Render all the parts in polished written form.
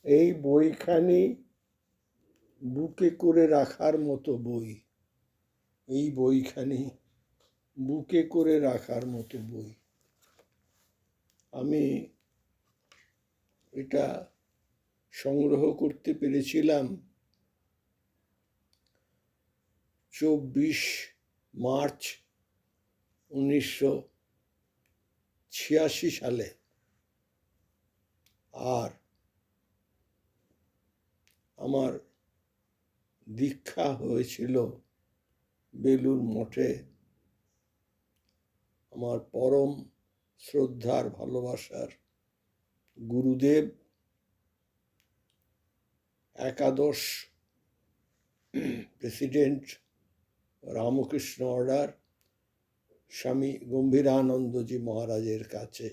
এই বইখানি বুকে করে রাখার মতো বই। এই বইখানি বুকে করে রাখার মতো বই। আমি এটা সংগ্রহ করতে পেরেছিলাম 24 মার্চ 1986 সালে। আর আমার দীক্ষা হয়েছিল বেলুড় মঠে আমার পরম শ্রদ্ধার ভালোবাসার গুরুদেব একাদশ প্রেসিডেন্ট রামকৃষ্ণ অর্ডার স্বামী গম্ভীরানন্দজি মহারাজের কাছে।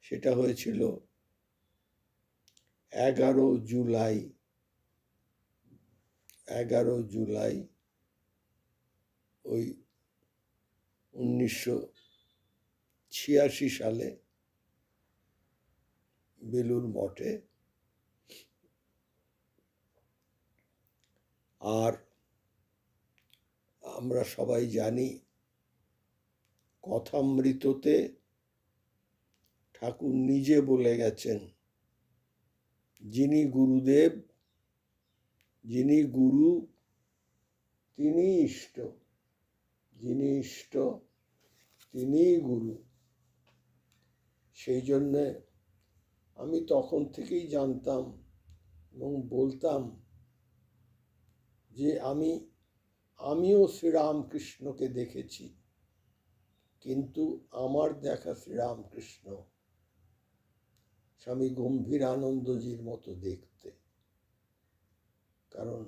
সেটা হয়েছিল 11 জুলাই 1986 সালে বেলুড় মঠে। আর আমরা সবাই জানি কথামৃততে ঠাকুর নিজে বলে গেছেন, যিনি গুরুদেব, যিনি গুরু, তিনি ইষ্ট, যিনি ইষ্ট তিনি গুরু। সেই জন্যে আমি তখন থেকেই জানতাম এবং বলতাম যে আমিও শ্রীরামকৃষ্ণকে দেখেছি, কিন্তু আমার দেখা শ্রীরামকৃষ্ণ স্বামী গম্ভীরানন্দজির মতো দেখতে। কারণ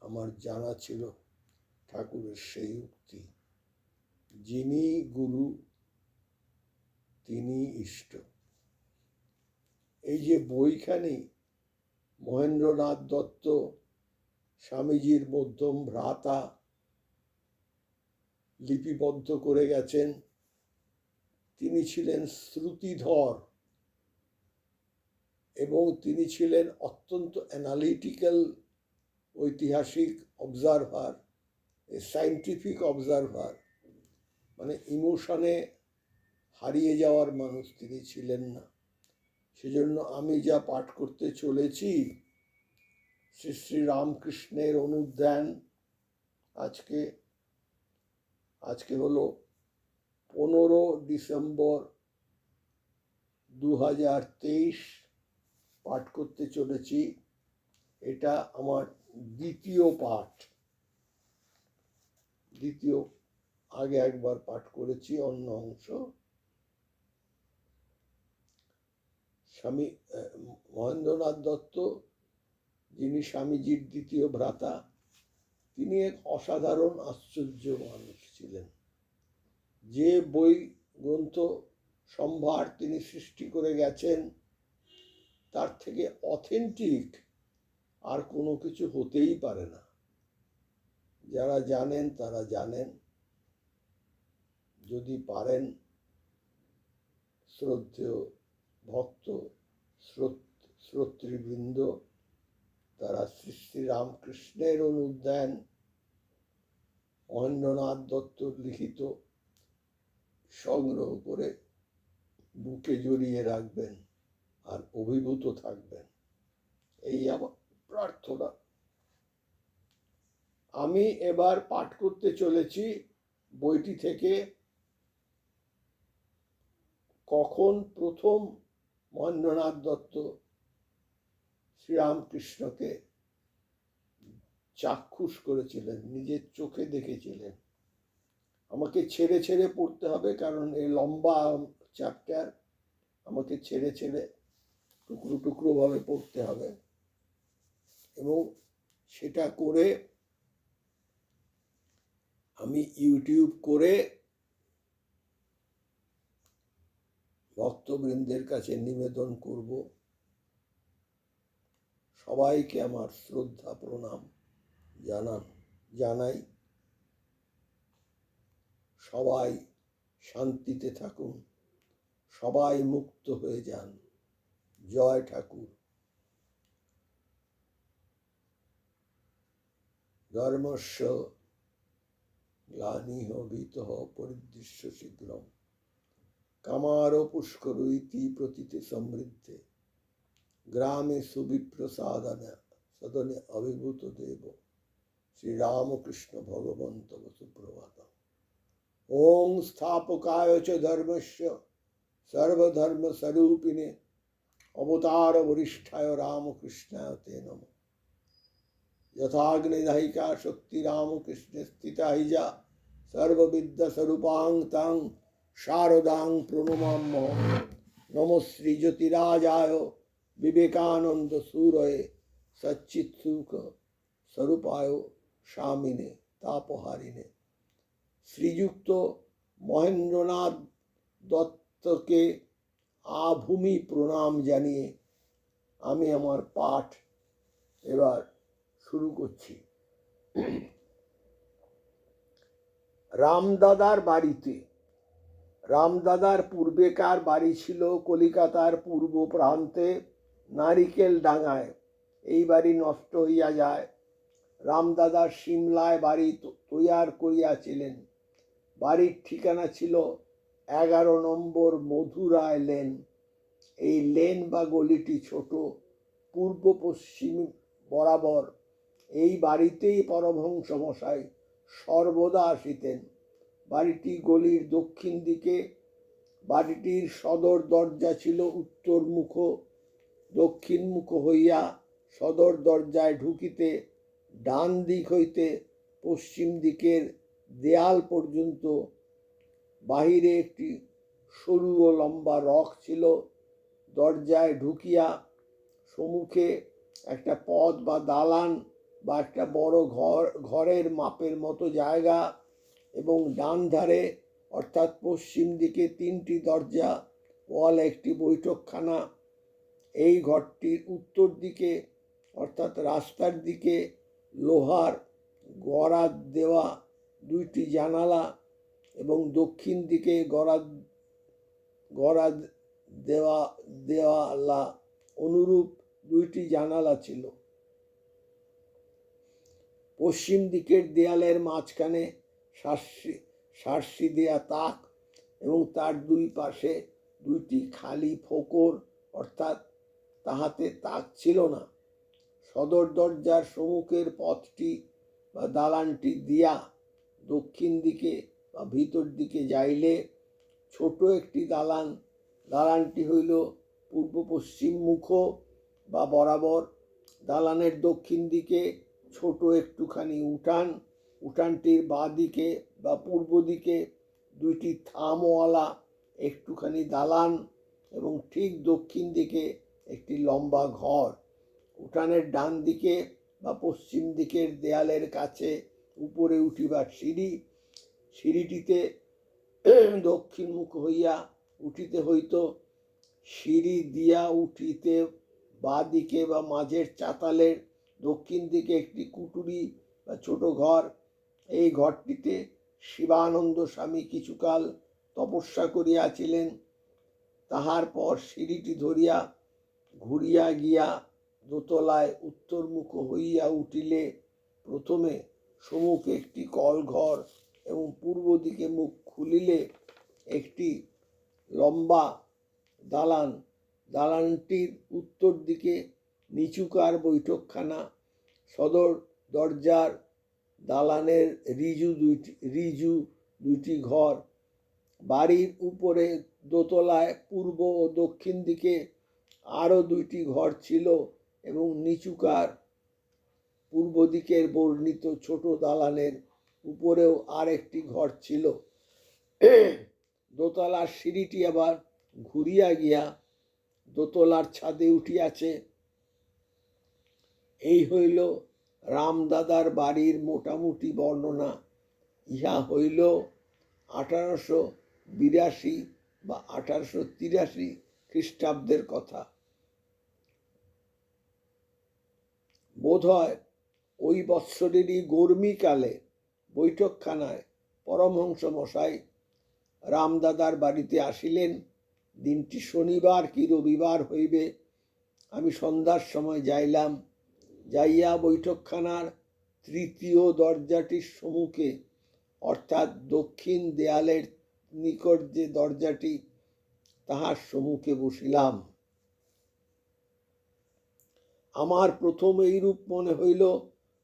আমার জানা ছিল ঠাকুরের সেই উক্তি, যিনি গুরু তিনি ইষ্ট। এই যে বইখানি মহেন্দ্রনাথ দত্ত স্বামীজির মধ্যম ভ্রাতা লিপিবদ্ধ করে গেছেন। তিনি ছিলেন শ্রুতিধর এবং তিনি ছিলেন অত্যন্ত অ্যানালিটিক্যাল ঐতিহাসিক অবজারভার, সায়েন্টিফিক অবজারভার। মানে ইমোশনে হারিয়ে যাওয়ার মানুষ তিনি ছিলেন না। সেজন্য আমি যা পাঠ করতে চলেছি, শ্রী শ্রী রামকৃষ্ণের অনুধ্যান, আজকে হলো 15 ডিসেম্বর 2023 পাঠ করতে চলেছি। এটা আমার দ্বিতীয় পাঠ। আগে একবার পাঠ করেছি অন্য অংশ। স্বামী মহেন্দ্রনাথ দত্ত, যিনি স্বামীজির দ্বিতীয় ভ্রাতা, তিনি এক অসাধারণ আশ্চর্য মানুষ ছিলেন। যে বই গ্রন্থ সম্ভার তিনি সৃষ্টি করে গেছেন, তার থেকে অথেন্টিক আর কোনো কিছু হতেই পারে না। যারা জানেন তারা জানেন, যদি পারেন শ্রদ্ধেয় ভক্ত শ্রোতৃবৃন্দ, তারা শ্রী শ্রী রামকৃষ্ণের অনুধ্যান মহেন্দ্রনাথ দত্ত লিখিত সংগ্রহ করে বুকে জড়িয়ে রাখবেন আর অভিভূত থাকবেন, এই আমার প্রার্থনা। আমি এবার পাঠ করতে চলেছি বইটি থেকে কখন প্রথম মহেন্দ্রনাথ দত্ত শ্রীরামকৃষ্ণকে চাক্ষুষ করেছিলেন, নিজের চোখে দেখেছিলেন। আমাকে ছেড়ে ছেড়ে পড়তে হবে, কারণ এই লম্বা চ্যাপ্টার আমাকে ছেড়ে ছেড়ে টুকরো টুকরো ভাবে পড়তে হবে। এবং সেটা করে আমি ইউটিউব করে ভক্তবৃন্দের কাছে নিবেদন করব। সবাইকে আমার শ্রদ্ধা প্রণাম জানাই। সবাই শান্তিতে থাকুন, সবাই মুক্ত হয়ে যান, জয় ঠাকুর। ধর্মস্য গ্লানিহ ভীতঃ পরিদৃশ্য শীঘ্রম কামার পুষ্করৈতি প্রতীতে সমৃদ্ধে গ্রামে সুবিপ্র সদনে অভিভূত দেব শ্রীরামকৃষ্ণ ভগবন্ত সুপ্রভাত। ওং স্থাপকায় চ ধর্মস্য সর্বধর্ম স্বরূপিণে অবতার বরিষ্ঠায় রামকৃষ্ণায় তে নমঃ। यथाग्निदहिका शक्ति रामकृष्ण स्थिता हिजा सर्वविद्या स्वरूपां तां शारदां प्रणमाम्यहं। नमो श्री ज्योतिराजाय विवेकानंद सूरये सच्चित सुख स्वरूपाय स्वामिने तापहारिणे। श्रीयुक्त মহেন্দ্রনাথ দত্তকে আভূমি প্রণাম জানিয়ে আমি আমার পাঠ এবার শুরু করছি। রামদাদার বাড়িতে। রামদাদার পূর্বেকার বাড়ি ছিল কলিকাতার পূর্ব প্রান্তে নারিকেল ডাঙায়। এই বাড়ি নষ্ট হইয়া যায়। রামদাদা সিমলায় বাড়ি তৈয়ার করিয়াছিলেন। বাড়ির ঠিকানা ছিল 11 নম্বর মধুরায় লেন। এই লেন বা গলিটি ছোট, পূর্ব পশ্চিম বরাবর। এই বাড়িতেই পরমহংস মশাই সর্বদা আসিতেন। বাড়িটি গলির দক্ষিণ দিকে। বাড়িটির সদর দরজা ছিল উত্তরমুখ। দক্ষিণমুখ হইয়া সদর দরজায় ঢুকিতে ডান দিক হইতে পশ্চিম দিকের দেয়াল পর্যন্ত বাহিরে একটি সরু ও লম্বা রক ছিল। দরজায় ঢুকিয়া সম্মুখে একটা পথ বা দালান বা একটা বড় ঘরের মাপের মতো জায়গা এবং ডান ধারে অর্থাৎ পশ্চিম দিকে 3টি দরজা, ওয়ালে একটি বৈঠকখানা। এই ঘরটির উত্তর দিকে অর্থাৎ রাস্তার দিকে লোহার গরাদ দেওয়া 2টি জানালা এবং দক্ষিণ দিকে গরাদ দেওয়ালা অনুরূপ 2টি জানালা ছিল। পশ্চিম দিকের দেয়ালের মাঝখানে সার্সি দেয়া তাক এবং তার 2 পাশে 2টি খালি ফোকর, অর্থাৎ তাহাতে তাক ছিল না। সদর দরজার সম্মুখের পথটি বা দালানটি দিয়া দক্ষিণ দিকে বা ভিতর দিকে যাইলে ছোট একটি দালান। দালানটি হইল পূর্ব পশ্চিম মুখ বা বরাবর। দালানের দক্ষিণ দিকে ছোট একটুখানি উঠান। উঠানটির বাঁ দিকে বা পূর্ব দিকে 2টি থামওয়ালা একটুখানি দালান এবং ঠিক দক্ষিণ দিকে একটি লম্বা ঘর। উঠানের ডান দিকে বা পশ্চিম দিকের দেয়ালের কাছে উপরে উঠিবার সিঁড়ি। সিঁড়িটিতে দক্ষিণমুখ হইয়া উঠিতে হইত। সিঁড়ি দিয়া উঠিতে বাঁ দিকে বা মাঝের চাতালের দক্ষিণ দিকে একটি কুটুরি বা ছোট ঘর। এই ঘরটিতে শিবানন্দ স্বামী কিছুকাল তপস্যা করিয়াছিলেন। তাহার পর সিঁড়িটি ধরিয়া ঘুরিয়া গিয়া দোতলায় উত্তরমুখ হইয়া উঠিলে প্রথমে সম্মুখে একটি কলঘর এবং পূর্ব দিকে মুখ খুলিলে একটি লম্বা দালান। দালানটির উত্তর দিকে নিচুকার বৈঠকখানা। সদর দরজার দালানের রিজু 2টি ঘর। বাড়ির উপরে দোতলায় পূর্ব ও দক্ষিণ দিকে আরও 2টি ঘর ছিল এবং নিচুকার পূর্ব দিকের বর্ণিত ছোট দালানের উপরেও আর একটি ঘর ছিল। দোতলার সিঁড়িটি আবার ঘুরিয়া গিয়া দোতলার ছাদে উঠিয়াছে। এই হইল রামদাদার বাড়ির মোটামুটি বর্ণনা। ইহা হইল 1882 বা 1883 খ্রিস্টাব্দের কথা। বোধ হয় ওই বৎসরেরই গরমিকালে বৈঠকখানায় পরমহংস মশাই রামদাদার বাড়িতে আসিলেন। দিনটি শনিবার কি রবিবার হইবে আমি সন্ধ্যার সময় যাইয়া বৈঠকখানার তৃতীয় দরজাটির সম্মুখে, অর্থাৎ দক্ষিণ দেয়ালের নিকট যে দরজাটি, তাহার সম্মুখে বসিলাম। আমার প্রথম এইরূপ মনে হইল,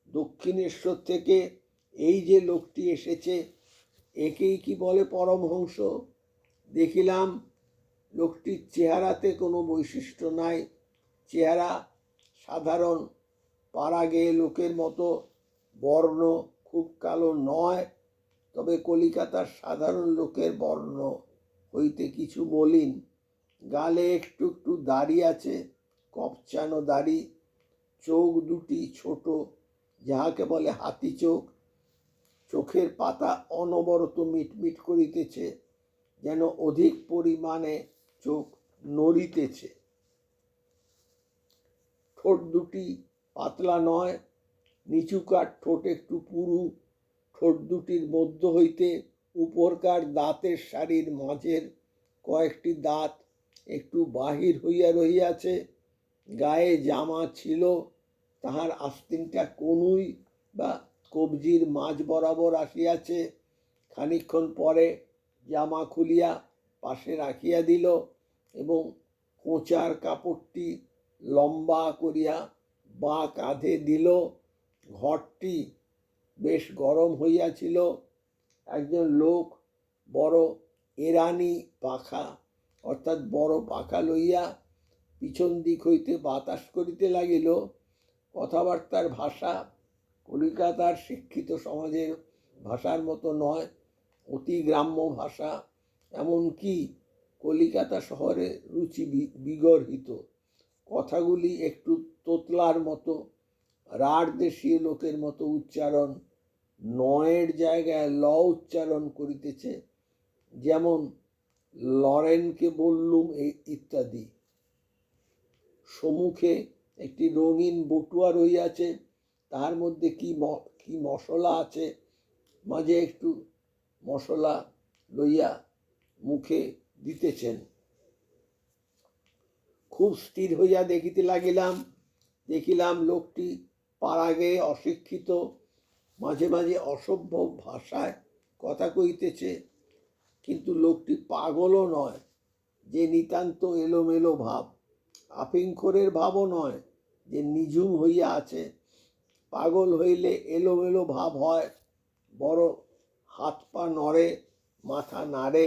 দক্ষিণেশ্বর থেকে এই যে লোকটি এসেছে, একেই কি বলে পরমহংস? দেখিলাম লোকটির চেহারাতে কোনো বৈশিষ্ট্য নাই। চেহারা সাধারণ পাড়াগেয়ে লোকের মতো, বর্ণ খুব কালো নয়, তবে কলিকাতার সাধারণ লোকের বর্ণ হইতে কিছু মলিন। গালে একটু একটু দাড়ি আছে, কপচানো দাড়ি। চোখ দুটি ছোট, যাহাকে বলে হাতি চোখ। চোখের পাতা অনবরত মিটমিট করিতেছে, যেন অধিক পরিমাণে চোখ নড়িতেছে। ঠোঁট দুটি পাতলা নয়, নিচুকার ঠোঁট একটু পুরু। ঠোঁট দুটির মধ্য হইতে উপরকার দাঁতের সারির মাঝের কয়েকটি দাঁত একটু বাহির হইয়া রহিয়াছে। গায়ে জামা ছিল, তাহার আস্তিনটা কনুই বা কবজির মাঝ বরাবর আসিয়াছে। খানিকক্ষণ পরে জামা খুলিয়া পাশে রাখিয়া দিল এবং কোঁচার কাপড়টি লম্বা করিয়া বাঁ কাঁধে দিল। ঘরটি বেশ গরম হইয়াছিল। একজন লোক বড় এরানি পাখা, অর্থাৎ বড় পাখা লইয়া পিছন দিক হইতে বাতাস করিতে লাগিল। কথাবার্তার ভাষা কলিকাতার শিক্ষিত সমাজের ভাষার মতো নয়, অতি গ্রাম্য ভাষা, এমনকি কলিকাতা শহরে রুচি বিগর্হিত। কথাগুলি একটু তোতলার মতো, রাঢ় দেশীয় লোকের মতো উচ্চারণ, নয়ের জায়গায় ল উচ্চারণ করিতেছে, যেমন লরেনকে বললুম ইত্যাদি। সম্মুখে একটি রঙিন বটুয়া রইয়াছে, তার মধ্যে কি মশলা আছে। মাঝে একটু মশলা লইয়া মুখে দিতেছেন। খুব স্থির হইয়া দেখিতে দেখিলাম লোকটি পাড়াগে অশিক্ষিত, মাঝে মাঝে অসভ্য ভাষায় কথা কইতেছে। কিন্তু লোকটি পাগলও নয় যে নিতান্ত এলোমেলো ভাব, আফিংখোরের ভাবও নয় যে নিঝুম হইয়া আছে। পাগল হইলে এলোমেলো ভাব হয়, বড় হাত পা নড়ে, মাথা নাড়ে।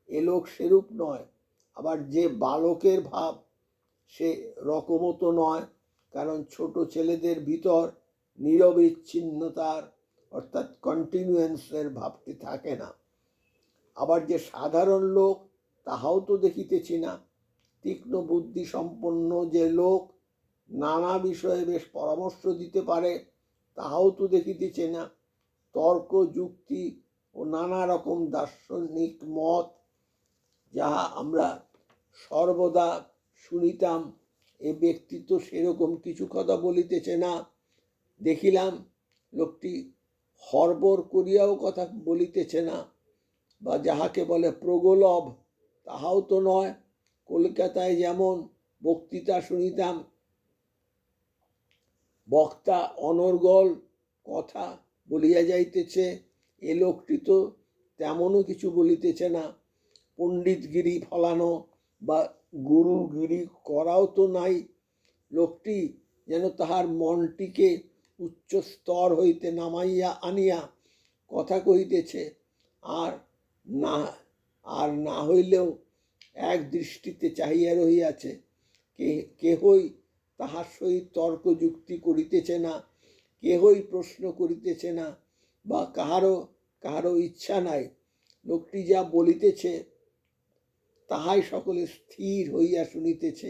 এ লোক সেরূপ নয়। আবার যে বালকের ভাব, সে রকমও তো নয়, কারণ ছোট ছেলেদের ভিতর নিরবিচ্ছিন্নতার অর্থাৎ কন্টিনিউয়েন্সের ভাবটি থাকে না। আবার যে সাধারণ লোক, তাহাও তো দেখিতেছি না। তীক্ষ্ণ বুদ্ধি সম্পন্ন যে লোক নানা বিষয়ে বেশ পরামর্শ দিতে পারে, তাহাও তো দেখিতেছে না। তর্ক যুক্তি ও নানা রকম দার্শনিক মত, যাহা আমরা সর্বদা শুনিতাম, এ ব্যক্তি তো সেরকম কিছু কথা বলিতেছে না। দেখিলাম লোকটি হরবর করিয়াও কথা বলিতেছে না, বা যাহাকে বলে প্রগলভ, তাহাও তো নয়। কলকাতায় যেমন বক্তৃতা শুনিতাম, বক্তা অনর্গল কথা বলিয়া যাইতেছে, এ লোকটি তো তেমনও কিছু বলিতেছে না। পণ্ডিতগিরি ফলানো বা গুরুগিরি করাও তো নাই। লোকটি যেন তাহার মনটিকে উচ্চ স্তর হইতে নামাইয়া আনিয়া কথা কহিতেছে, আর না হইলেও এক দৃষ্টিতে চাহিয়া রহিয়াছে। কেহই তাহার সহিত তর্ক যুক্তি করিতেছে না, কেহই প্রশ্ন করিতেছে না, বা কাহারও ইচ্ছা নাই। লোকটি যা বলিতেছে তাহাই সকলে স্থির হইয়া শুনিতেছে।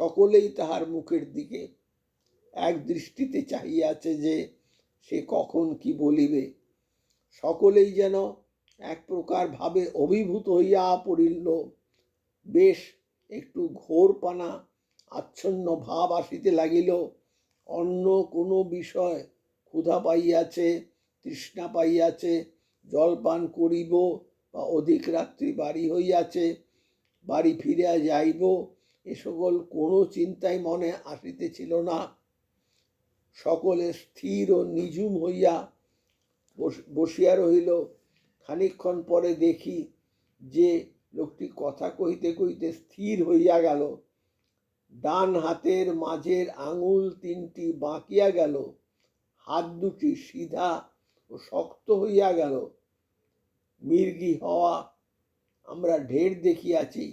সকলেই তাহার মুখের দিকে এক দৃষ্টিতে চাহিয়াছে যে সে কখন কি বলিবে। সকলেই যেন এক প্রকার ভাবে অভিভূত হইয়া পড়িল। বেশ একটু ঘোরপানা আচ্ছন্ন ভাব আসিতে লাগিল। অন্য কোনো বিষয়, ক্ষুধা পাইয়াছে, তৃষ্ণা পাইয়াছে, জলপান করিব, বা অধিক রাত্রি বাড়ি হইয়াছে, বাড়ি ফিরিয়া যাইব, এ সকল কোনো চিন্তাই মনে আসিতেছিল না। সকলে স্থির ও নিঝুম হইয়া বসিয়া রহিল। খানিকক্ষণ পরে দেখি যে লোকটি কথা কহিতে কহিতে স্থির হইয়া গেল। ডান হাতের মাঝের আঙুল তিনটি বাঁকিয়া গেল, হাত দুটি সিধা ও শক্ত হইয়া গেল। মির্গি হওয়া আমরা ঢের দেখিয়াছি,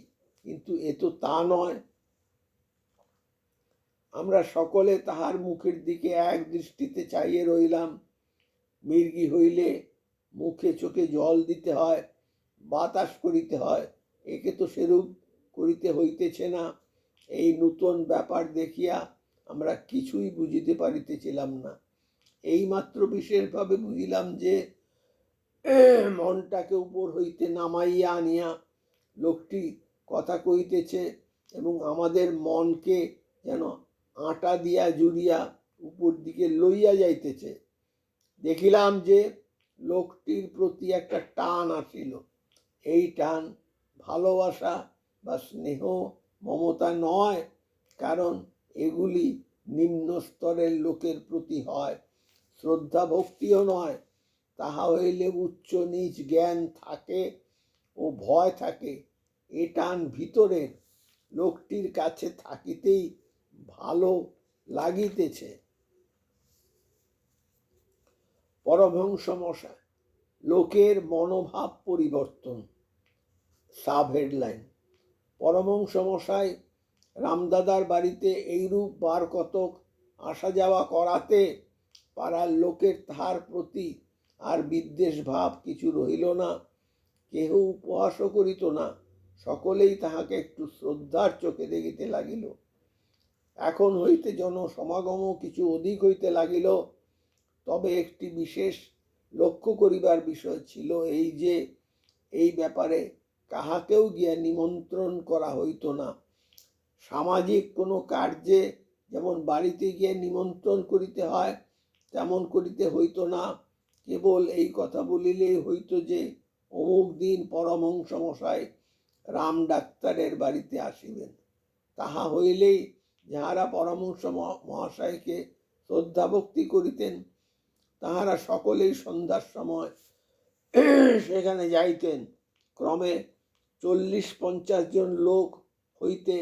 কিন্তু এ তো তা নয়। আমরা সকলে তাহার মুখের দিকে এক দৃষ্টিতে চাইয়ে রইলাম। মির্গি হইলে মুখে চোখে জল দিতে হয়, বাতাস করিতে হয়, একে তো সেরূপ করিতে হইতেছে না। এই নূতন ব্যাপার দেখিয়া আমরা কিছুই বুঝিতে পারিতেছিলাম না। এইমাত্র বিশেষভাবে বুঝিলাম যে মনটাকে উপর হইতে নামাইয়া আনিয়া লোকটি কথা কইতেছে এবং আমাদের মনকে যেন আটা দিয়া জুড়িয়া উপর দিকে লইয়া যাইতেছে। দেখিলাম যে লোকটির প্রতি একটা টান আসিল। এই টান ভালোবাসা বা স্নেহ মমতা নয়, কারণ এগুলি নিম্ন স্তরের লোকের প্রতি হয়। শ্রদ্ধা ভক্তিও নয়, তাহা হইলে উচ্চ নিচ জ্ঞান থাকে ও ভয় থাকে। এ টান ভিতরের, লোকটির কাছে থাকিতেই ভালো লাগিতেছে। পরমহংস মশাই, লোকের মনোভাব পরিবর্তন। সাব হেডলাইন: পরমহংস মশাই রামদাদার বাড়িতে এইরূপ বার কতক আসা যাওয়া করাতে পাড়ার লোকের তাহার প্রতি আর বিদ্বেষ ভাব কিছু রহিল না। কেহ উপহাসও করিত না, সকলেই তাহাকে একটু শ্রদ্ধার চোখে দেখিতে লাগিল। এখন হইতে জনসমাগমও কিছু অধিক হইতে লাগিল। তবে একটি বিশেষ লক্ষ্য করিবার বিষয় ছিল এই যে, এই ব্যাপারে কাহাকেও গিয়া নিমন্ত্রণ করা হইত না। সামাজিক কোনো কার্যে যেমন বাড়িতে গিয়ে নিমন্ত্রণ করিতে হয়, তেমন করিতে হইত না। কেবল এই কথা বলিলেই হইত যে অমুক দিন পরমহংস মশাই রাম ডাক্তারের বাড়িতে আসিবেন। তাহা হইলেই যাহারা পরমহংস মহাশয়কে শ্রদ্ধা ভক্তি করিতেন, তাহারা সকলেই সন্ধ্যার সময় সেখানে যাইতেন। ক্রমে 40-50 জন লোক হইতে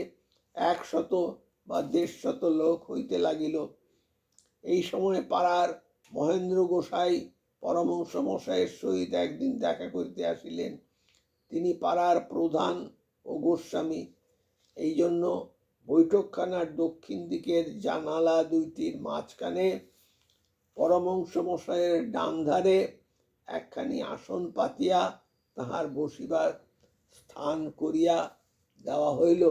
100 বা 150 লোক হইতে লাগিল। এই সময় পাড়ার মহেন্দ্র গোসাই পরমহংস মশাইয়ের সহিত একদিন দেখা করিতে আসিলেন। তিনি পাড়ার প্রধান ও গোস্বামী। এই জন্য বৈঠকখানার দক্ষিণ দিকের জানালা দুইটির মাঝখানে পরমহংস মশাইয়ের ডান ধারে একখানি আসন পাতিয়া তাহার বসিবার স্থান করিয়া দেওয়া হইল।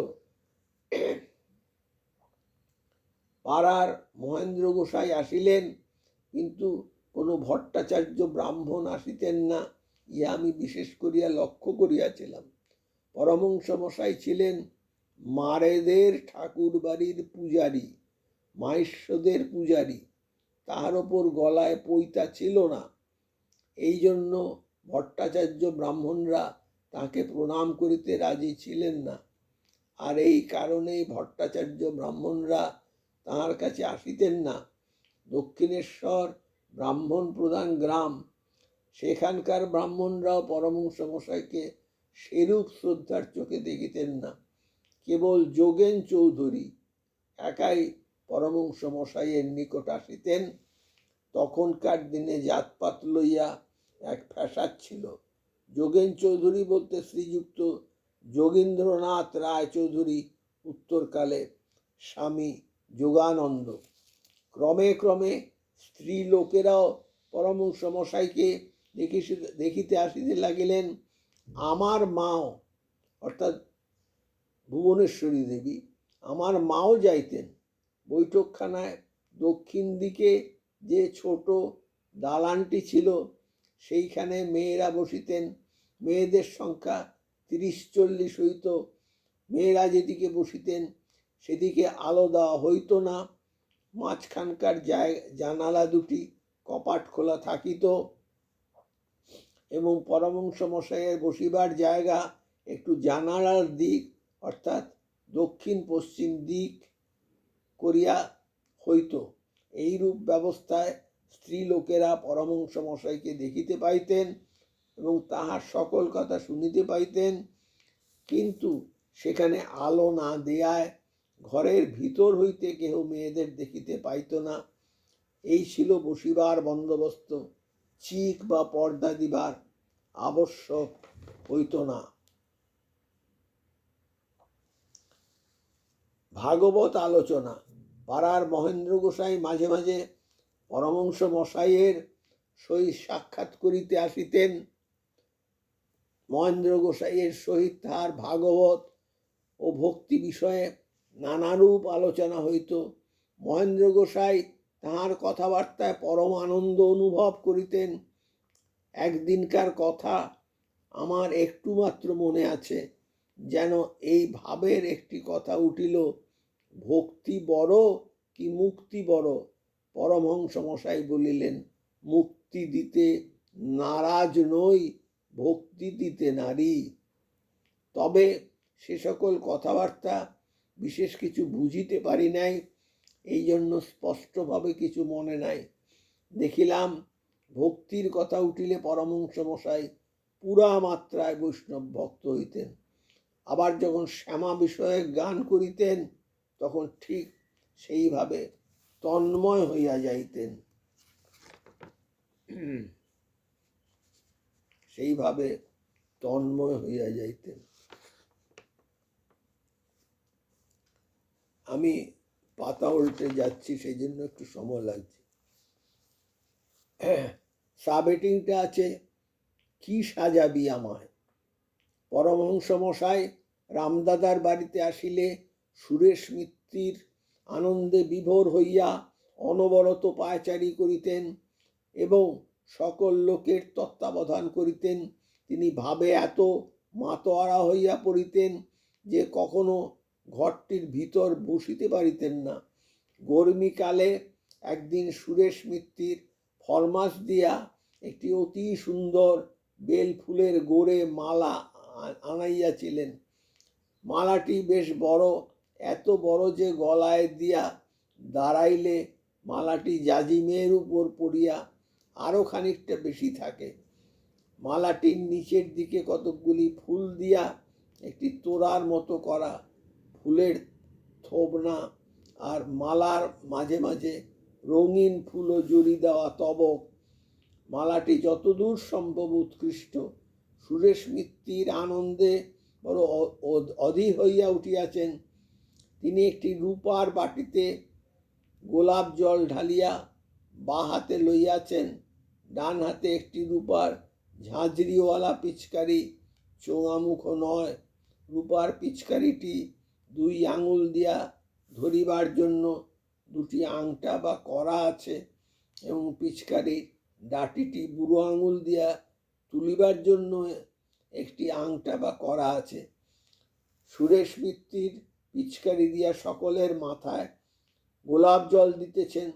পাড়ার মহেন্দ্র গোসাই আসিলেন, কিন্তু কোনো ভট্টাচার্য ব্রাহ্মণ আসিতেন না, ইহা আমি বিশেষ করিয়া লক্ষ্য করিয়াছিলাম। পরমহংস মশাই ছিলেন মারেদের ঠাকুর বাড়ির পূজারী, মাহেশ্বদের পূজারী। তাহার ওপর গলায় পৈতা ছিল না। এই জন্য ভট্টাচার্য ব্রাহ্মণরা তাকে প্রণাম করিতে রাজি ছিলেন না। আর এই কারণেই ভট্টাচার্য ব্রাহ্মণরা তাহার কাছে আসিতেন না। দক্ষিণেশ্বর ব্রাহ্মণ প্রধান গ্রাম, সেখানকার ব্রাহ্মণরাও পরমহংস মশাইকে সেরূপ শ্রদ্ধার চোখে দেখিতেন না। কেবল যোগেন চৌধুরী একাই পরমহংস মশাইয়ের নিকট আসিতেন। তখনকার দিনে জাতপাত লইয়া এক ফ্যাসাদ ছিল। যোগেন চৌধুরী বলতে শ্রীযুক্ত যোগীন্দ্রনাথ রায় চৌধুরী, উত্তরকালে স্বামী যোগানন্দ। ক্রমে ক্রমে স্ত্রী লোকেরাও পরমহংস মশাইকে দেখিতে আসিতে লাগিলেন। আমার মাও, অর্থাৎ ভুবনেশ্বরী দেবী, আমার মাও যাইতেন। বৈঠকখানায় দক্ষিণ দিকে যে ছোট দালানটি ছিল, সেইখানে মেয়েরা বসিতেন। মেয়েদের সংখ্যা 30-40 হইত। মেয়েরা যেদিকে বসিতেন সেদিকে আলো দেওয়া হইত না। মাঝখানকার জানালা দুটি কপাট খোলা থাকিত এবং পরমহংস মশাইয়ের বসিবার জায়গা একটু জানালার দিক, অর্থাৎ দক্ষিণ পশ্চিম দিক করিয়া হইত। এইরূপ ব্যবস্থায় স্ত্রীলোকেরা পরমহংস মশাইকে দেখিতে পাইতেন এবং তাহার সকল কথা শুনিতে পাইতেন, কিন্তু সেখানে আলো না দেয়ায় ঘরের ভিতর হইতে কেহ মেয়েদের দেখিতে পাইত না। এই ছিল বসিবার বন্দোবস্ত। চিক বা পর্দা দিবার আবশ্যক হইত না। ভাগবত আলোচনা। পাড়ার মহেন্দ্র গোসাই মাঝে মাঝে পরমহংস মশাইয়ের সহিত সাক্ষাৎ করিতে আসিতেন। মহেন্দ্র গোসাইয়ের সহিত তাহার ভাগবত ও ভক্তি বিষয়ে নানারূপ আলোচনা হইত। মহেন্দ্র গোসাই তাহার কথাবার্তায় পরম আনন্দ অনুভব করিতেন। একদিনকার কথা আমার একটু মাত্র মনে আছে, যেন এই ভাবের একটি কথা উঠিল, ভক্তি বড় কি মুক্তি বড়? পরমহংস মশাই বলিলেন, মুক্তি দিতে নারাজ নই, ভক্তি দিতে নারী। তবে সে সকল কথাবার্তা বিশেষ কিছু বুঝিতে পারি নাই, এই জন্য স্পষ্টভাবে কিছু মনে নাই। দেখিলাম ভক্তির কথা উঠিলে পরমহংস মশাই পুরা মাত্রায় বৈষ্ণব ভক্ত হইতেন। আবার যখন শ্যামা বিষয়ে গান করিতেন তখন ঠিক সেইভাবে তন্ময় হইয়া যাইতেন। সেইভাবে তন্ময় হইয়া যাইতেন। আমি পাতা উল্টে যাচ্ছি, সেই জন্য একটু সময় লাগছে। সাবহেডিংটা আছে, কি সাজাবি আমায়। পরমহংস মশাই রামদাদার বাড়িতে আসিলে সুরেশ মিত্তির আনন্দে বিভোর হইয়া অনবরত পায়চারি করিতেন এবং সকল লোকের তত্ত্বাবধান করিতেন। তিনি ভাবে এত মাতোয়ারা হইয়া পড়িতেন যে কখনো ঘরটির ভিতর বসিতে পারিতেন না। গরমিকালে একদিন সুরেশ মিত্তির ফরমাস দিয়া একটি অতি সুন্দর বেল ফুলের গোড়ে মালা আনাইয়াছিলেন। মালাটি বেশ বড়, এত বড় যে গলায় দিয়া দাঁড়াইলে মালাটি জাজিমের উপর পড়িয়া আরো খানিকটা বেশি থাকে। মালাটির নিচের দিকে কতকগুলি ফুল দিয়া একটি তোড়ার মতো করা, ফুলের থোবনা আর মালার মাঝে মাঝে রঙিন ফুল ও জড়ি দেওয়া তবক। মালাটি যতদূর সম্ভব উৎকৃষ্ট। সুরেশ মিত্তির আনন্দে বড় অধীর হইয়া উঠিয়াছেন। তিনি একটি রূপার বাটিতে গোলাপ জল ঢালিয়া বা হাতে লইয়াছেন, ডান হাতে একটি রূপার ঝাঁঝরিওয়ালা পিচকারি, চোঙামুখ নয়। রূপার পিচকারিটি 2 আঙুল দিয়া ধরিবার জন্য 2টি আংটা বা করা আছে এবং পিচকারির ডাটিটি বুড়ো আঙুল দিয়া তুলিবার জন্য একটি আংটা বা করা আছে। সুরেশ মিত্তির পিচকারি দিয়া সকলের মাথায় গোলাপ জল দিতেছেন।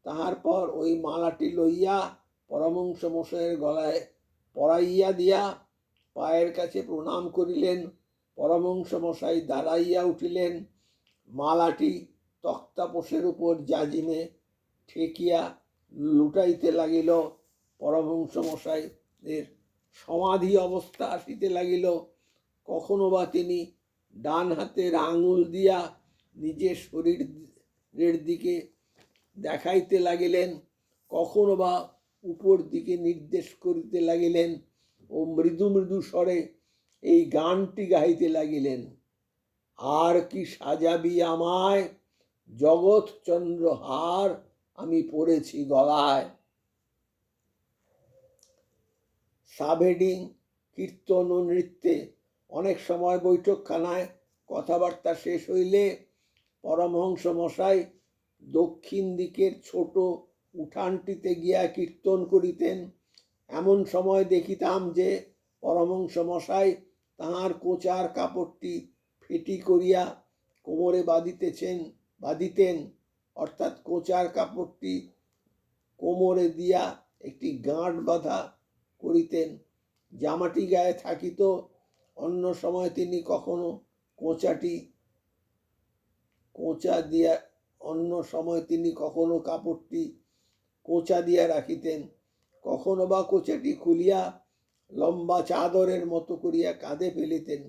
তাহার পর ওই মালাটি লইয়া পরমহংস মশাইয়ের গলায় পরাইয়া দিয়া পায়ের কাছে প্রণাম করিলেন। পরমহংস মশাই দাঁড়াইয়া উঠিলেন। মালাটি তক্তাপোষের উপর জাজিমে ঠেকিয়া লুটাইতে লাগিল। পরমহংস মশাইয়ের সমাধি অবস্থা আসিতে লাগিল। কখনো বা তিনি ডান হাতের আঙুল দিয়া নিজের শরীরের দিকে দেখাইতে লাগিলেন, কখনো বা উপর দিকে নির্দেশ করিতে লাগিলেন ও মৃদু মৃদু স্বরে এই গানটি গাইতে লাগিলেন, আর কি সাজাবি আমায়, জগৎচন্দ্র হার আমি পড়েছি গলায়। সাবহেডিং কীর্তন ও নৃত্যে অনেক সময় বৈঠকখানায় কথাবার্তা শেষ হইলে পরমহংস মশাই দক্ষিণ দিকের ছোট উঠানটিতে গিয়া কীর্তন করিতেন। এমন সময় দেখিতাম যে পরমহংস মশাই তাহার কোচার কাপড়টি ফেটি করিয়া কোমরে বাঁধিতেন, অর্থাৎ কোচার কাপড়টি কোমরে দিয়া একটি গাঁট বাঁধা করিতেন। জামাটি গায়ে থাকিত। অন্য সময় তিনি কখনো কোঁচাটি কোঁচা দিয়া, অন্য সময় তিনি কখনো কাপড়টি কোঁচা দিয়া রাখিতেন, কখনো বা কোঁচাটি খুলিয়া লম্বা চাদরের মতো করিয়া কাঁধে ফেলিতেন।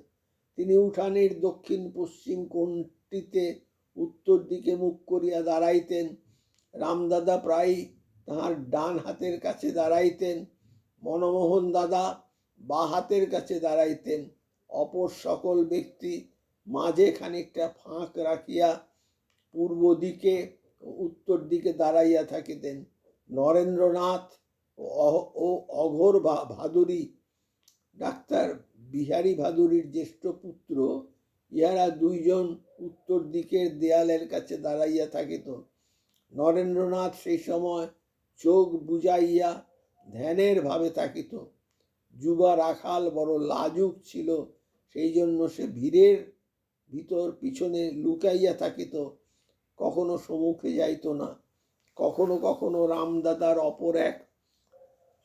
তিনি উঠানের দক্ষিণ পশ্চিম কোণটিতে উত্তর দিকে মুখ করিয়া দাঁড়াইতেন। রামদাদা প্রায়ই তাহার ডান হাতের কাছে দাঁড়াইতেন, মনমোহন দাদা বা হাতের কাছে দাঁড়াইতেন। অপর সকল ব্যক্তি মাঝে খানিকটা ফাঁক রাখিয়া পূর্ব দিকে ও উত্তর দিকে দাঁড়াইয়া থাকিতেন। নরেন্দ্রনাথ ও অঘোর ভাদুরী, ডাক্তার বিহারী ভাদুরীর জ্যেষ্ঠ পুত্র, ইহারা দুইজন উত্তর দিকের দেয়ালের কাছে দাঁড়াইয়া থাকিত। নরেন্দ্রনাথ সেই সময় চোখ বুজাইয়া ধ্যানের ভাবে থাকিত। যুবা রাখাল বড় লাজুক ছিল, সেই জন্য সে ভিড়ের ভিতর পিছনে লুকাইয়া থাকিত, কখনো সম্মুখে যাইত না। কখনো কখনো রামদাদার অপর এক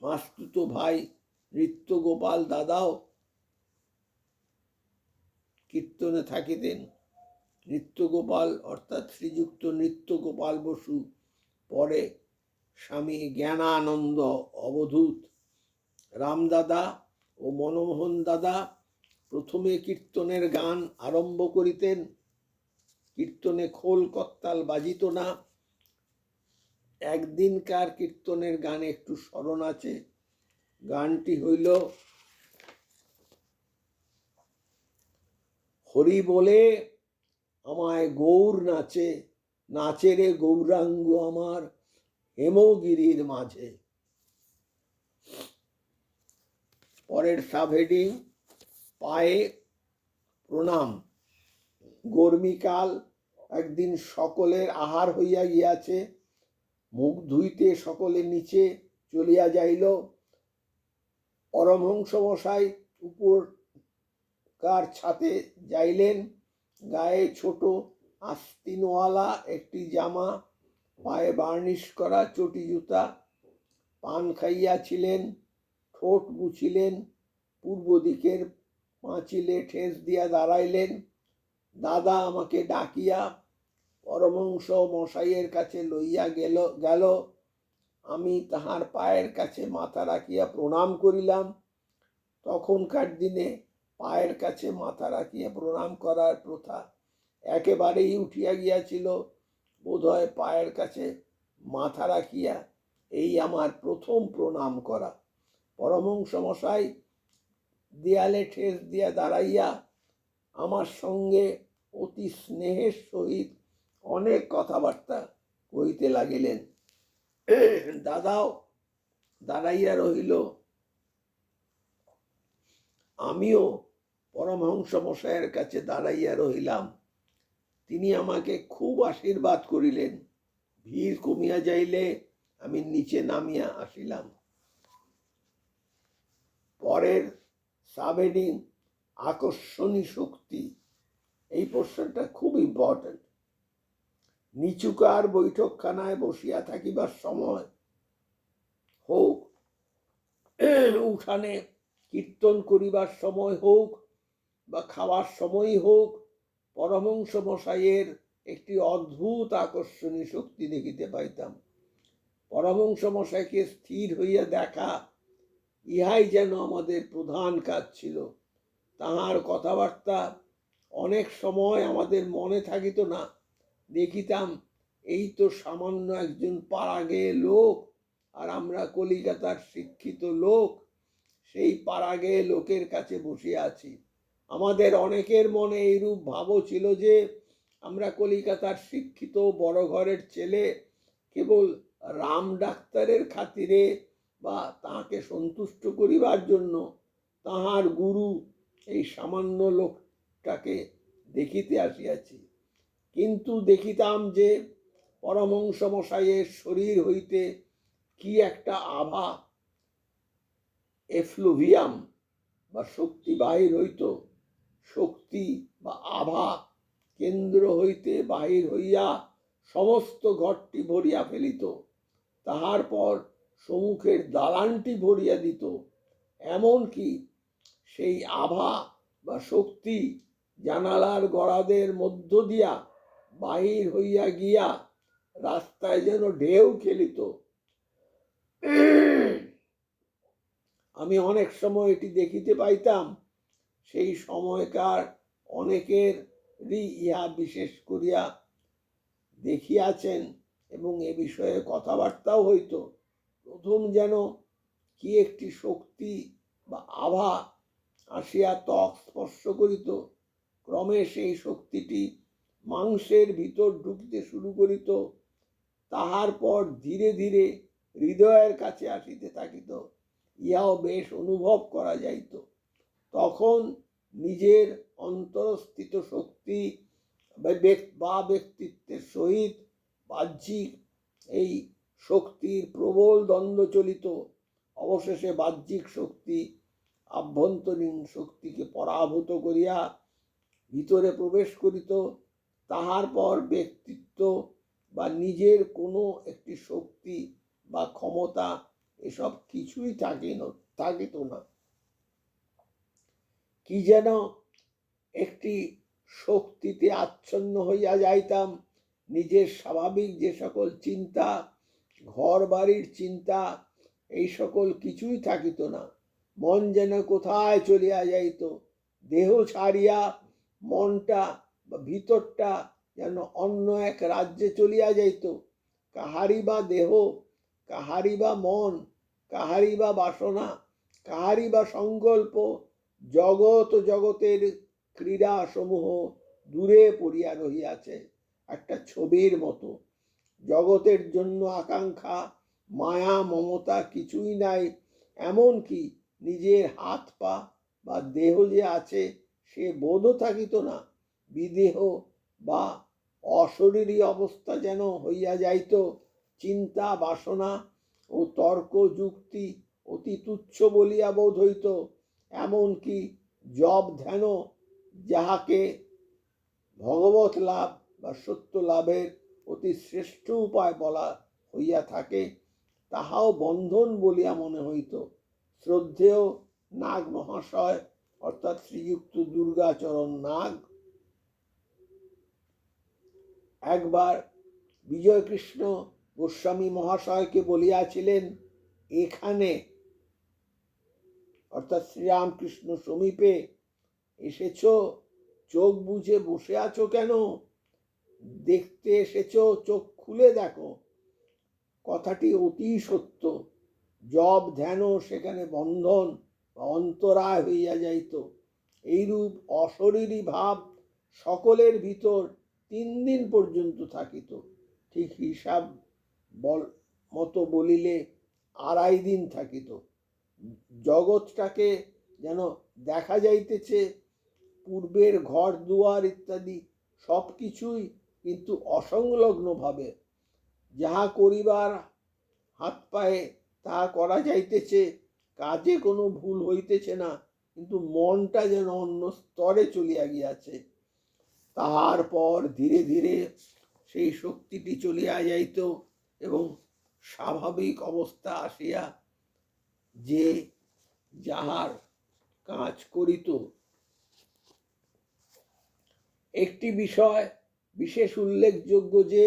মাস্তুত ভাই নৃত্যগোপাল দাদাও কীর্তনে থাকিতেন। নৃত্যগোপাল অর্থাৎ শ্রীযুক্ত নৃত্যগোপাল বসু, পরে স্বামী জ্ঞানানন্দ অবধূত। রামদাদা ও মনমোহন দাদা প্রথমে কীর্তনের গান আরম্ভ করিতেন। কীর্তনে খোল করতাল বাজিত না। একদিনকার কীর্তনের গানে একটু স্মরণ আছে। গানটি হইল, হরি বলে আমায় গৌর নাচে, নাচে রে গৌরাঙ্গ আমার হেমগিরির মাঝে। পরের সাবহেডিং, পায়ে প্রণাম। গরমিকাল, একদিন সকলের আহার হইয়া গিয়াছে, মুখ ধুইতে সকলে নিচে চলিয়া যাইল। পরমহংস মশাই উপরকার ছাতে যাইলেন। গায়ে ছোট আস্তিনওয়ালা একটি জামা, পায়ে বার্নিশ করা চটি জুতা। পান খাইয়াছিলেন, ঠোঁট মুছিলেন, পূর্ব দিকের পাঁচিলে ঠেস দিয়া দাঁড়াইলেন। দাদা আমাকে ডাকিয়া পরমহংস মশাইয়ের কাছে লইয়া গেল। আমি তাহার পায়ের কাছে মাথা রাখিয়া প্রণাম করিলাম। তখনকার দিনে পায়ের কাছে মাথা রাখিয়া প্রণাম করার প্রথা একেবারেই উঠিয়া গিয়াছিল। বোধহয় পায়ের কাছে মাথা রাখিয়া এই আমার প্রথম প্রণাম করা। পরমহংস মশাই দেয়ালে ঠেস দিয়া দাঁড়াইয়া আমার সঙ্গে অতি স্নেহের সহিত অনেক কথাবার্তা কইতে লাগিলেন। দাদাও দাঁড়াইয়া রহিল। আমিও পরমহংস মশাইয়ের কাছে দাঁড়াইয়া রহিলাম। তিনি আমাকে খুব আশীর্বাদ করিলেন। ভিড় কমিয়া যাইলে আমি নিচে নামিয়া আসিলাম। পরের সাবহেডিং, আকর্ষণী শক্তি। এই প্রশ্নটা খুব ইম্পর্টেন্ট। নিচুকার বৈঠকখানায় বসিয়া থাকিবার সময় হোক, উঠানে কীর্তন করিবার সময় হোক, বা খাওয়ার সময়ই হোক, পরমহংস মশাইয়ের একটি অদ্ভুত আকর্ষণী শক্তি দেখিতে পাইতাম। পরমহংস মশাইকে স্থির হইয়া দেখা, ইহাই যেন আমাদের প্রধান কাজ ছিল। তাহার কথাবার্তা অনেক সময় আমাদের মনে থাকিত না। দেখিতাম এই তো সামান্য একজন পাড়াগেয়ে লোক, আর আমরা কলিকাতার শিক্ষিত লোক সেই পাড়াগেয়ে লোকের কাছে বসে আছি। আমাদের অনেকের মনে এইরূপ ভাবও ছিল যে আমরা কলিকাতার শিক্ষিত বড় ঘরের ছেলে, কেবল রাম ডাক্তারের খাতিরে বা তাহাকে সন্তুষ্ট করিবার জন্য তাহার গুরু এই সামান্য লোকটাকে দেখিতে আসিয়াছি। কিন্তু দেখিতাম যে পরমহংস মশাইয়ের শরীর হইতে কি একটা আভা, এফ্লুভিয়াম বা শক্তি বাহির হইত। শক্তি বা আভা কেন্দ্র হইতে বাহির হইয়া সমস্ত ঘরটি ভরিয়া ফেলিত। তাহার পর সম্মুখের দালানটি ভরিয়া দিত। এমনকি সেই আভা বা শক্তি জানালার গড়াদের মধ্য দিয়া বাহির হইয়া গিয়া রাস্তায় যেন ঢেউ খেলিত। আমি অনেক সময় এটি দেখিতে পাইতাম। সেই সময়কার অনেকেরই ইহা বিশেষ করিয়া দেখিয়াছেন এবং এ বিষয়ে কথাবার্তাও হইত। প্রথম যেন কি একটি শক্তি বা আভা আসিয়া ত্বক স্পর্শ করিত, ক্রমে সেই শক্তিটি মাংসের ভিতর ঢুকিতে শুরু করিত, তাহার পর ধীরে ধীরে হৃদয়ের কাছে আসিতে থাকিত। ইহাও বেশ অনুভব করা যাইত। তখন নিজের অন্তরস্থিত শক্তি বা ব্যক্তিত্বের সহিত বাহ্যিক এই শক্তির প্রবল দ্বন্দ্ব চলিত। অবশেষে বাহ্যিক শক্তি আভ্যন্তরীণ শক্তিকে পরাভূত করিয়া ভিতরে প্রবেশ করিত। তাহার পর ব্যক্তিত্ব বা নিজের কোনো একটি শক্তি বা ক্ষমতা এসব কিছুই থাকিত না। কি যেন একটি শক্তিতে আচ্ছন্ন হইয়া যাইতাম। নিজের স্বাভাবিক যে সকল চিন্তা, ঘর বাড়ির চিন্তা, এই সকল কিছুই থাকিত না। মন যেন কোথায় চলিয়া যাইত। দেহ ছাড়িয়া মনটা বা ভিতরটা যেন অন্য এক রাজ্যে চলিয়া যাইত। কাহারি বা দেহ, কাহারি বা মন, কাহারি বা বাসনা, কাহারি বা সংকল্প, জগতের ক্রীড়া সমূহ দূরে পড়িয়া রহিয়াছে একটা ছবির মতো। জগতের জন্য আকাঙ্ক্ষা, মায়া, মমতা কিছুই নাই। এমনকি নিজের হাত পা বা দেহ যে আছে সে বোধও থাকিত না। বিদেহ বা অশরীরী অবস্থা যেন হইয়া যাইত। চিন্তা, বাসনা ও তর্ক যুক্তি অতি তুচ্ছ বলিয়া বোধ হইত। এমনকি জব ধ্যান, যাহাকে ভগবত লাভ বা সত্য লাভের অতি শ্রেষ্ঠ উপায় বলা হইয়া থাকে, তাহাও বন্ধন বলিয়া মনে হইত। শ্রদ্ধেয় নাগ মহাশয় অর্থাৎ শ্রীযুক্ত দুর্গাচরণ নাগ একবার বিজয়কৃষ্ণ গোস্বামী মহাশয়কে বলিয়াছিলেন, এখানে অর্থাৎ শ্রীরামকৃষ্ণ সমীপে এসেছ, চোখ বুঝে বসে আছো কেন? দেখতে এসেছ, চোখ খুলে দেখো। কথাটি অতি সত্য। জব ধ্যান সেখানে বন্ধন বা অন্তরায় হইয়া যাইত। এইরূপ অশরীরী ভাব সকলের ভিতর 3 দিন পর্যন্ত থাকিত। ঠিক হিসাব মতো বলিলে 2.5 দিন থাকিত। জগৎটাকে যেন দেখা যাইতেছে, পূর্বের ঘর দুয়ার ইত্যাদি সব কিছুই কিন্তু অসংলগ্ন ভাবে। যাহা করিবার হাত পায়ে তাহা করা যাইতেছে, কাজে কোনো ভুল হইতেছে না, কিন্তু মনটা যেন অন্য স্তরে চলিয়া গিয়াছে। তাহার পর ধীরে ধীরে সেই শক্তিটি চলিয়া যাইত এবং স্বাভাবিক অবস্থা আসিয়া যে যাহার কাজ করিত। একটি বিষয় বিশেষ উল্লেখযোগ্য যে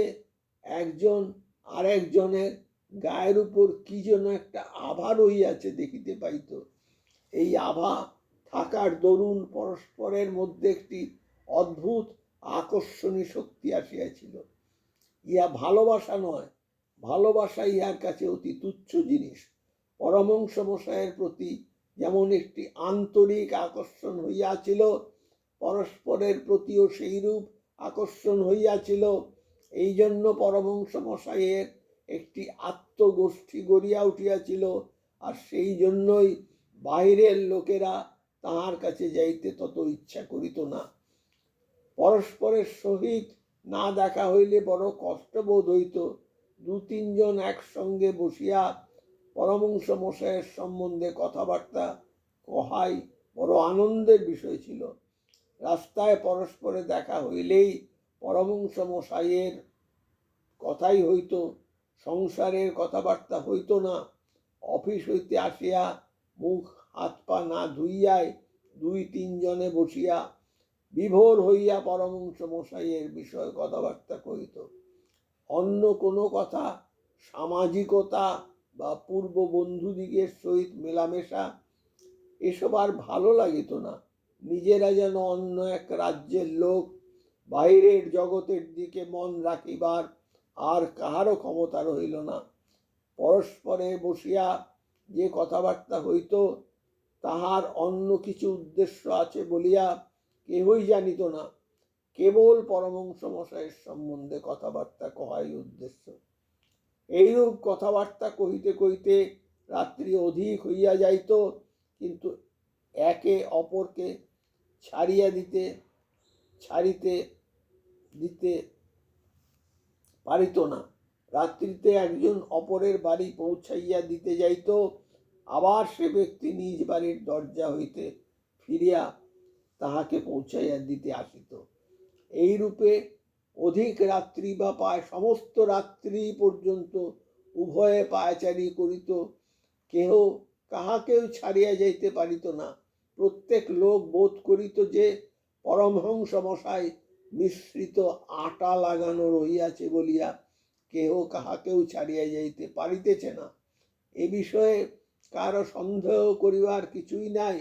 একজন আরেকজনের গায়ের উপর কি যেন একটা আভা রহিয়াছে দেখিতে পাইত। এই আভা থাকার দরুন পরস্পরের মধ্যে একটি অদ্ভুত আকর্ষণী শক্তি আসিয়াছিল। ইহা ভালোবাসা নয়, ভালোবাসা ইহার কাছে অতি তুচ্ছ জিনিস। পরমহংস মশায়ের প্রতি যেমন একটি আন্তরিক আকর্ষণ হইয়াছিল, পরস্পরের প্রতিও সেইরূপ আকর্ষণ হইয়াছিল। এই জন্য পরমহংস মশাইয়ের একটি আত্মগোষ্ঠী গড়িয়া উঠিয়াছিল, আর সেই জন্যই বাহিরের লোকেরা তাহার কাছে যাইতে তত ইচ্ছা করিত না। পরস্পরের সহিত না দেখা হইলে বড় কষ্ট বোধ হইত। 2-3 জন একসঙ্গে বসিয়া পরমহংস মশাইয়ের সম্বন্ধে কথাবার্তা কহাই বড় আনন্দের বিষয় ছিল। রাস্তায় পরস্পরে দেখা হইলেই পরমহংস মশাইয়ের কথাই হইত, সংসারের কথাবার্তা হইত না। অফিস হইতে আসিয়া মুখ হাত পা না ধুইয়াই 2-3 জনে বসিয়া বিভোর হইয়া পরমহংস মশাইয়ের বিষয়ে কথাবার্তা কহিত। অন্য কোনো কথা, সামাজিকতা বা পূর্ব বন্ধুদিগের সহিত মেলামেশা এসব আর ভালো লাগিত না। নিজেরা যেন অন্য এক রাজ্যের লোক, বাইরের জগতের দিকে মন রাখিবার আর কাহারও ক্ষমতা রহিল না। পরস্পরে বসিয়া যে কথাবার্তা হইত তাহার অন্য কিছু উদ্দেশ্য আছে বলিয়া কেহই জানিত না। কেবল পরমহংস মশাইয়ের সম্বন্ধে কথাবার্তা কহাই উদ্দেশ্য। এইরূপ কথাবার্তা কহিতে কহিতে রাত্রি অধিক হইয়া যাইত, কিন্তু একে অপরকে ছাড়িতে দিতে পারিত না। রাত্রিতে একজন অপরের বাড়ি পৌঁছাইয়া দিতে যাইত, আবার সে ব্যক্তি নিজ বাড়ির দরজা হইতে ফিরিয়া তাহাকে পৌঁছাইয়া দিতে আসিত। এইরূপে অধিক রাত্রি বা প্রায় সমস্ত রাত্রি পর্যন্ত উভয়ে পায়চারি করিত। কেহ কাহাকেও ছাড়িয়া যাইতে পারিত না। প্রত্যেক লোক বোধ করিত যে পরমহংস মশাই মিশ্রিত আটা লাগানো রহিয়াছে বলিয়া কেহ কাহাকেও ছাড়িয়া যাইতে পারিতেছে না। এ বিষয়ে কারো সন্দেহ করিবার কিছুই নাই,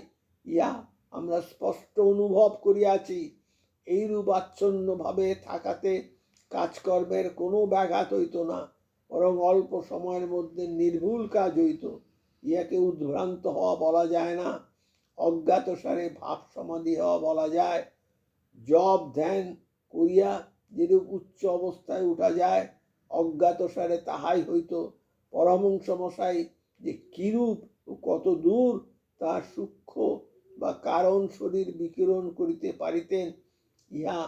ইয়া আমরা স্পষ্ট অনুভব করিয়াছি। এইরূপ আচ্ছন্ন ভাবে থাকাতে কাজকর্মের কোনো ব্যাঘাত হইত না, বরং অল্প সময়ের মধ্যে নির্ভুল কাজ হইত। ইহাকে উদ্ভ্রান্ত হওয়া বলা যায় না, অজ্ঞাতসারে ভাব সমাধি হওয়া বলা যায়। জপ ধ্যান করিয়া যেরূপ উচ্চ অবস্থায় উঠা যায়, অজ্ঞাতসারে তাহাই হইত। পরমহংস মশাই যে কিরূপ ও কত দূর তার সূক্ষ্ম বা কারণ শরীর বিকিরণ করিতে পারিতেন, ইহা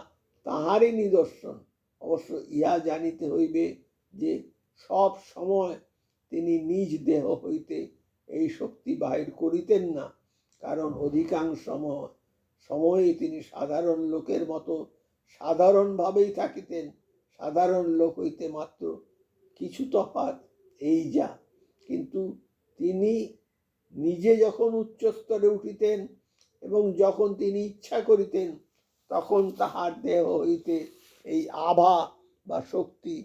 তাহারই নিদর্শন। অবশ্য ইহা জানিতে হইবে যে সব সময় তিনি নিজ দেহ হইতে এই শক্তি বাহির করিতেন না, কারণ অধিকাংশ সময়ে তিনি সাধারণ লোকের মতো সাধারণভাবেই থাকিতেন। সাধারণ লোক হইতে মাত্র কিছু তফাৎ এই যা, কিন্তু তিনি নিজে যখন উচ্চ স্তরে উঠিতেন এবং যখন তিনি ইচ্ছা করিতেন, তখন তাহার দেহ হইতে এই আভা বা শক্তি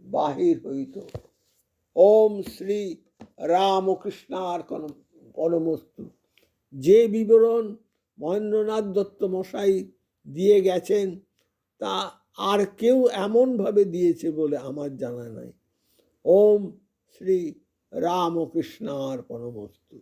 বাহির হইত। ওম শ্রী রামকৃষ্ণার্পণমস্তু। যে বিবরণ মহেন্দ্রনাথ দত্ত মশাই দিয়ে গেছেন তা আর কেউ এমনভাবে দিয়েছে বলে আমার জানা নাই। ওম শ্রী রামকৃষ্ণার্পণমস্তু।